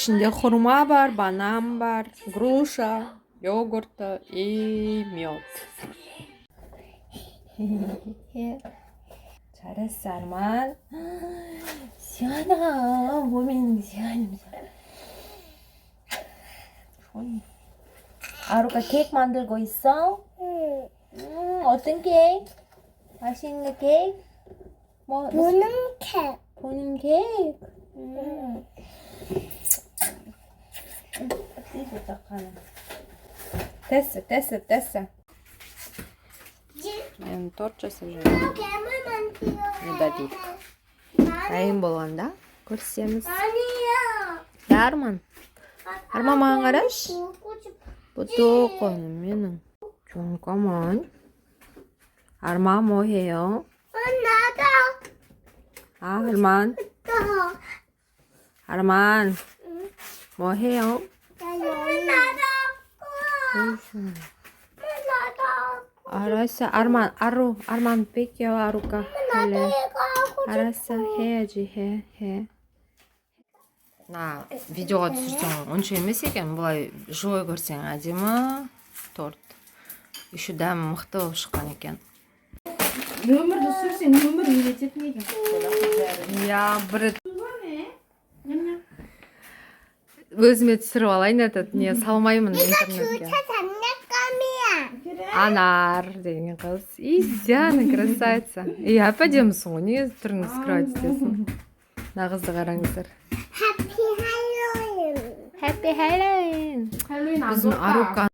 İçinde hurma var, banan var, груша, йогурт и мед. 잘했어, арман. 시원하. 몸에 있는 게 시원해. 아루가 케이크 만들고 있어? 어떤 케이크? 맛있는 케이크? 뭐? 보는 캣. 보는 케이크? 됐어. Мен торт жасап жүрмін. 괴물만 튀어. Медовик. Дайын болғанда көрсеміз. 아니야. Арман. Арман маған қарашы. 보고 싶어. Бұты қойным менің. 잠깐만. Арман 뭐 해요? 나도. арман. 또. арман. 뭐 해요? 나도. 나도. 알았어. арман 뺄게요. 아루가 할래. 이거 하고 알았어. 해야지. 해. 나 видеоға түсірсең онша емес екен. Былай жой көрсең әдемі торт. Еще дәмі мықты болып шыққан екен. Нөмірді сүрсең нөмір үйрететін екен. Я бір өзіме түсіріп алайын етіп, не салмаймын интернетке. 장난감이야. Анар деген қыз. Изяна красавица. Әп әдемісің ғой, неге түріңді скрывать етесің? Мына қызды қараңыздар. 해피 할로윈. Happy Halloween. 할로윈 안 Біздің 좋다. Арука